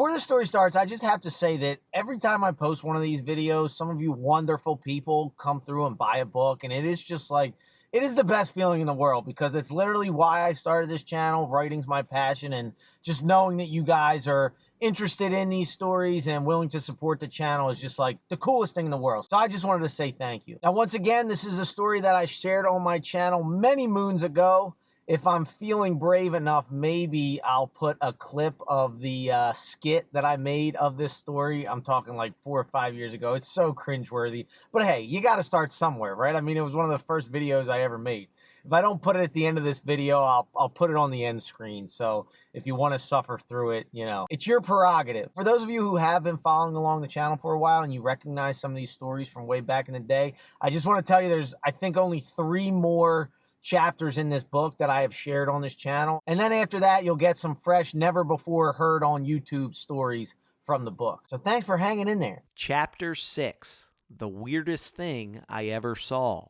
Before the story starts, I just have to say that every time I post one of these videos, some of you wonderful people come through and buy a book. And it is just like, it is the best feeling in the world because it's literally why I started this channel. Writing's my passion. And just knowing that you guys are interested in these stories and willing to support the channel is just like the coolest thing in the world. So I just wanted to say thank you. Now, once again, this is a story that I shared on my channel many moons ago. If I'm feeling brave enough, maybe I'll put a clip of the skit that I made of this story. I'm talking like 4 or 5 years ago. It's so cringeworthy. But hey, you got to start somewhere, right? I mean, it was one of the first videos I ever made. If I don't put it at the end of this video, I'll put it on the end screen. So if you want to suffer through it, it's your prerogative. For those of you who have been following along the channel for a while and you recognize some of these stories from way back in the day, I just want to tell you there's, I think, only 3 more chapters in this book that I have shared on this channel. And then after that, you'll get some fresh, never before heard on YouTube stories from the book. So thanks for hanging in there. Chapter 6, The Weirdest Thing I Ever Saw.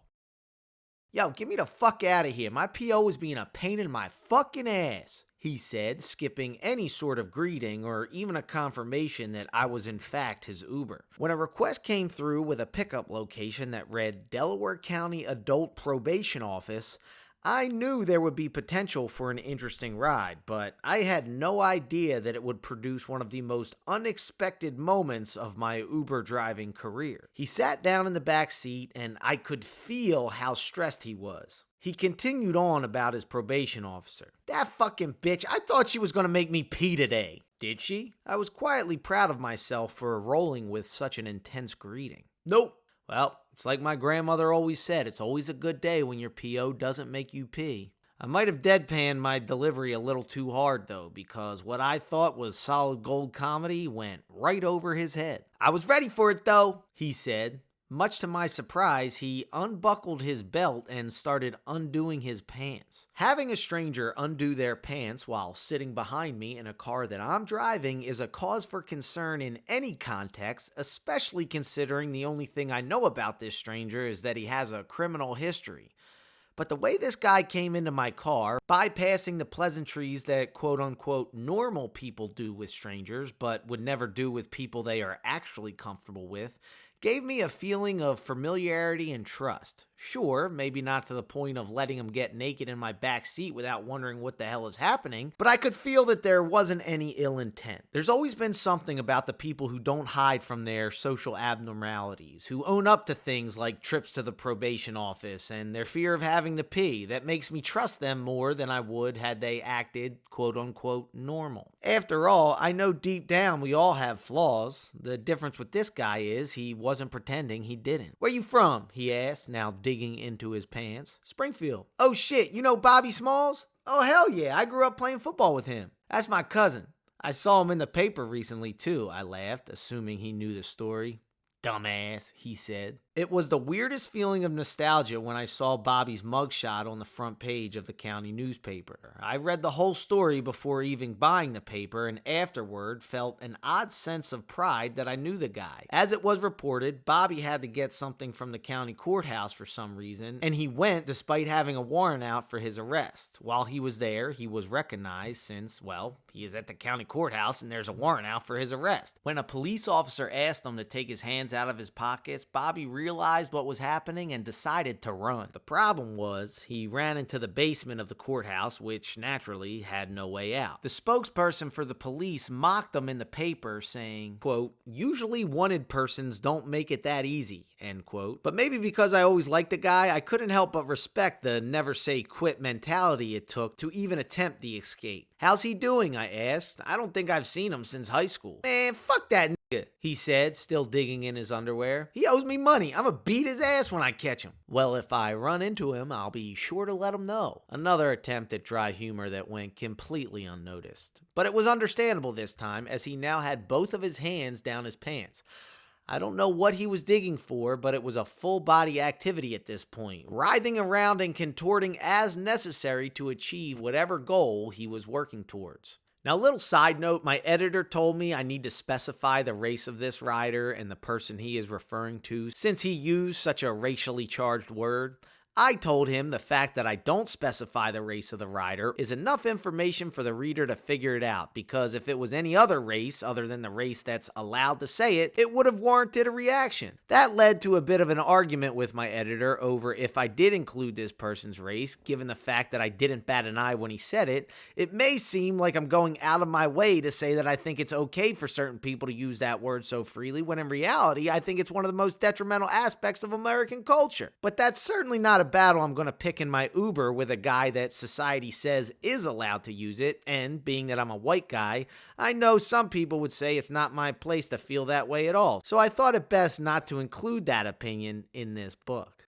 Yo, get me the fuck out of here. My PO is being a pain in my fucking ass, he said, skipping any sort of greeting or even a confirmation that I was in fact his Uber. When a request came through with a pickup location that read Delaware County Adult Probation Office, I knew there would be potential for an interesting ride, but I had no idea that it would produce one of the most unexpected moments of my Uber driving career. He sat down in the back seat and I could feel how stressed he was. He continued on about his probation officer. That fucking bitch, I thought she was gonna make me pee today. Did she? I was quietly proud of myself for rolling with such an intense greeting. Nope. Well, it's like my grandmother always said, it's always a good day when your PO doesn't make you pee. I might have deadpanned my delivery a little too hard though, because what I thought was solid gold comedy went right over his head. I was ready for it though, he said. Much to my surprise, he unbuckled his belt and started undoing his pants. Having a stranger undo their pants while sitting behind me in a car that I'm driving is a cause for concern in any context, especially considering the only thing I know about this stranger is that he has a criminal history. But the way this guy came into my car, bypassing the pleasantries that quote-unquote normal people do with strangers, but would never do with people they are actually comfortable with, gave me a feeling of familiarity and trust. Sure, maybe not to the point of letting him get naked in my back seat without wondering what the hell is happening, but I could feel that there wasn't any ill intent. There's always been something about the people who don't hide from their social abnormalities, who own up to things like trips to the probation office and their fear of having to pee, that makes me trust them more than I would had they acted quote-unquote normal. After all, I know deep down we all have flaws. The difference with this guy is he wasn't pretending he didn't. Where you from? He asked, now digging into his pants. Springfield. Oh shit, you know Bobby Smalls? Oh hell yeah, I grew up playing football with him. That's my cousin. I saw him in the paper recently too, I laughed, assuming he knew the story. Dumbass, he said. It was the weirdest feeling of nostalgia when I saw Bobby's mugshot on the front page of the county newspaper. I read the whole story before even buying the paper and afterward felt an odd sense of pride that I knew the guy. As it was reported, Bobby had to get something from the county courthouse for some reason, and he went despite having a warrant out for his arrest. While he was there, he was recognized since, well, he is at the county courthouse and there's a warrant out for his arrest. When a police officer asked him to take his hands out of his pockets, Bobby realized what was happening and decided to run. The problem was he ran into the basement of the courthouse, which naturally had no way out. The spokesperson for the police mocked him in the paper saying, quote, usually wanted persons don't make it that easy, end quote. But maybe because I always liked the guy, I couldn't help but respect the never say quit mentality it took to even attempt the escape. How's he doing? I asked. I don't think I've seen him since high school. Man, fuck that nigga, he said, still digging in his underwear. He owes me money. I'ma beat his ass when I catch him. Well, if I run into him, I'll be sure to let him know. Another attempt at dry humor that went completely unnoticed. But it was understandable this time, as he now had both of his hands down his pants. I don't know what he was digging for, but it was a full-body activity at this point, writhing around and contorting as necessary to achieve whatever goal he was working towards. Now, little side note, my editor told me I need to specify the race of this rider and the person he is referring to, since he used such a racially charged word. I told him the fact that I don't specify the race of the rider is enough information for the reader to figure it out, because if it was any other race other than the race that's allowed to say it, it would have warranted a reaction. That led to a bit of an argument with my editor over if I did include this person's race. Given the fact that I didn't bat an eye when he said it, it may seem like I'm going out of my way to say that I think it's okay for certain people to use that word so freely, when in reality, I think it's one of the most detrimental aspects of American culture. But that's certainly not a battle I'm going to pick in my Uber with a guy that society says is allowed to use it, and being that I'm a white guy, I know some people would say it's not my place to feel that way at all, so I thought it best not to include that opinion in this book.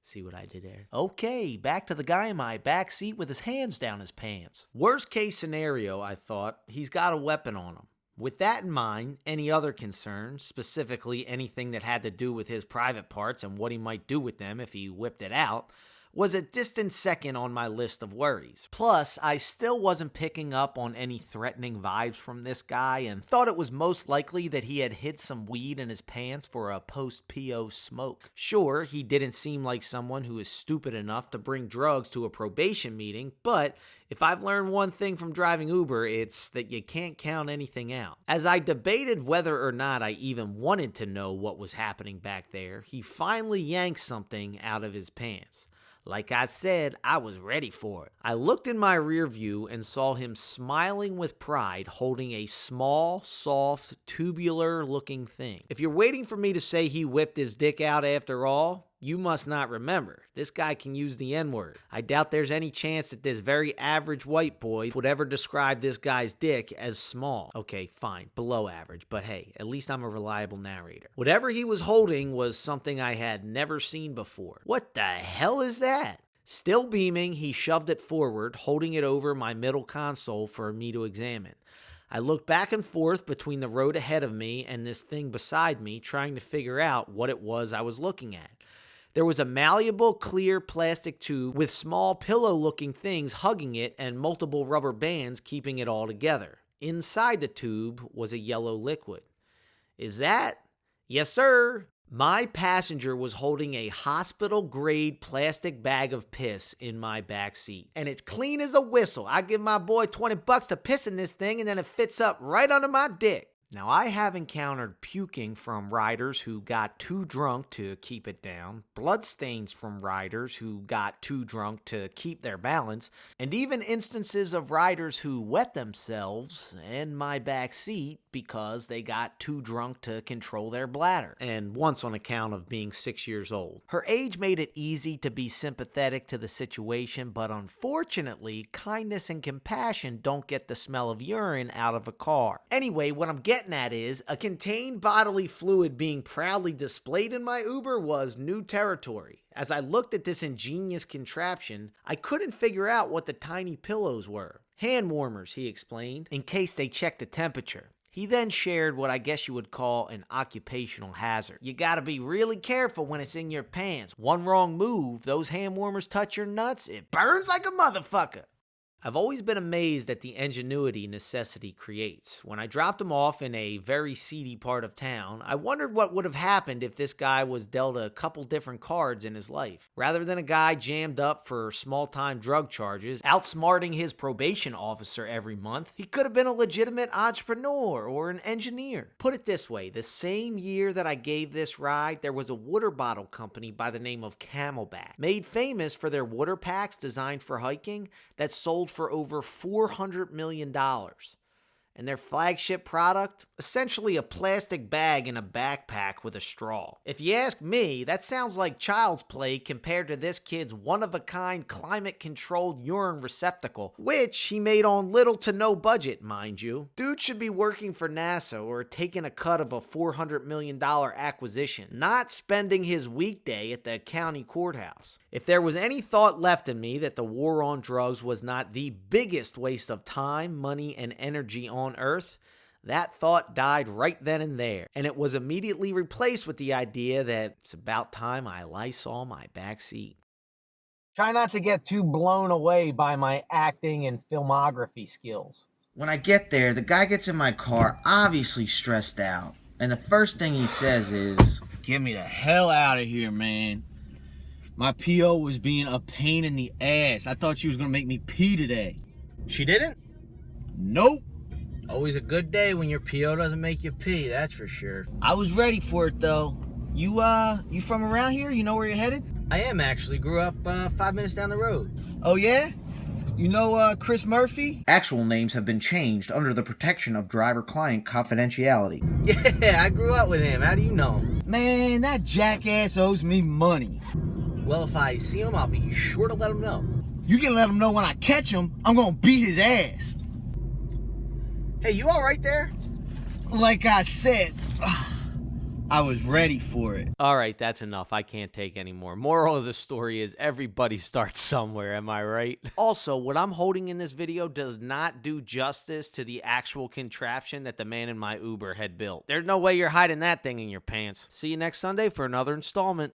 See what I did there? Okay, back to the guy in my back seat with his hands down his pants. Worst case scenario, I thought, he's got a weapon on him. With that in mind, any other concerns, specifically anything that had to do with his private parts and what he might do with them if he whipped it out, was a distant second on my list of worries. Plus, I still wasn't picking up on any threatening vibes from this guy and thought it was most likely that he had hid some weed in his pants for a post-PO smoke. Sure, he didn't seem like someone who is stupid enough to bring drugs to a probation meeting, but if I've learned one thing from driving Uber, it's that you can't count anything out. As I debated whether or not I even wanted to know what was happening back there, he finally yanked something out of his pants. Like I said, I was ready for it. I looked in my rear view and saw him smiling with pride, holding a small, soft, tubular-looking thing. If you're waiting for me to say he whipped his dick out after all, you must not remember. This guy can use the N-word. I doubt there's any chance that this very average white boy would ever describe this guy's dick as small. Okay, fine, below average, but hey, at least I'm a reliable narrator. Whatever he was holding was something I had never seen before. What the hell is that? Still beaming, he shoved it forward, holding it over my middle console for me to examine. I looked back and forth between the road ahead of me and this thing beside me, trying to figure out what it was I was looking at. There was a malleable, clear plastic tube with small pillow-looking things hugging it and multiple rubber bands keeping it all together. Inside the tube was a yellow liquid. Is that? Yes, sir. My passenger was holding a hospital-grade plastic bag of piss in my back seat. And it's clean as a whistle. I give my boy $20 to piss in this thing, and then it fits up right under my dick. Now, I have encountered puking from riders who got too drunk to keep it down, bloodstains from riders who got too drunk to keep their balance, and even instances of riders who wet themselves in my back seat because they got too drunk to control their bladder, and once on account of being 6 years old. Her age made it easy to be sympathetic to the situation, but unfortunately, kindness and compassion don't get the smell of urine out of a car. Anyway, what I'm getting at is, a contained bodily fluid being proudly displayed in my Uber was new territory. As I looked at this ingenious contraption, I couldn't figure out what the tiny pillows were. Hand warmers, he explained, in case they checked the temperature. He then shared what I guess you would call an occupational hazard. You gotta be really careful when it's in your pants. One wrong move, those hand warmers touch your nuts, it burns like a motherfucker. I've always been amazed at the ingenuity necessity creates. When I dropped him off in a very seedy part of town, I wondered what would have happened if this guy was dealt a couple different cards in his life. Rather than a guy jammed up for small-time drug charges, outsmarting his probation officer every month, he could have been a legitimate entrepreneur or an engineer. Put it this way, the same year that I gave this ride, there was a water bottle company by the name of Camelback, made famous for their water packs designed for hiking that sold for over $400 million. And their flagship product? Essentially a plastic bag in a backpack with a straw. If you ask me, that sounds like child's play compared to this kid's one-of-a-kind climate-controlled urine receptacle, which he made on little to no budget, mind you. Dude should be working for NASA or taking a cut of a $400 million acquisition, not spending his weekday at the county courthouse. If there was any thought left in me that the war on drugs was not the biggest waste of time, money, and energy on Earth, that thought died right then and there, and it was immediately replaced with the idea that it's about time I Lysol my backseat. Try not to get too blown away by my acting and filmography skills. When I get there, the guy gets in my car, obviously stressed out, and the first thing he says is, "Get me the hell out of here, man. My PO was being a pain in the ass. I thought she was gonna make me pee today. She didn't? Nope. Always a good day when your PO doesn't make you pee, that's for sure. I was ready for it though. You from around here? You know where you're headed? I am actually. Grew up 5 minutes down the road. Oh yeah? You know Chris Murphy? Actual names have been changed under the protection of driver-client confidentiality. Yeah, I grew up with him. How do you know him? Man, that jackass owes me money. Well, if I see him, I'll be sure to let him know. You can let him know when I catch him, I'm gonna beat his ass. Hey, you all right there? Like I said, I was ready for it. All right, that's enough. I can't take any more. Moral of the story is everybody starts somewhere, am I right? Also, what I'm holding in this video does not do justice to the actual contraption that the man in my Uber had built. There's no way you're hiding that thing in your pants. See you next Sunday for another installment.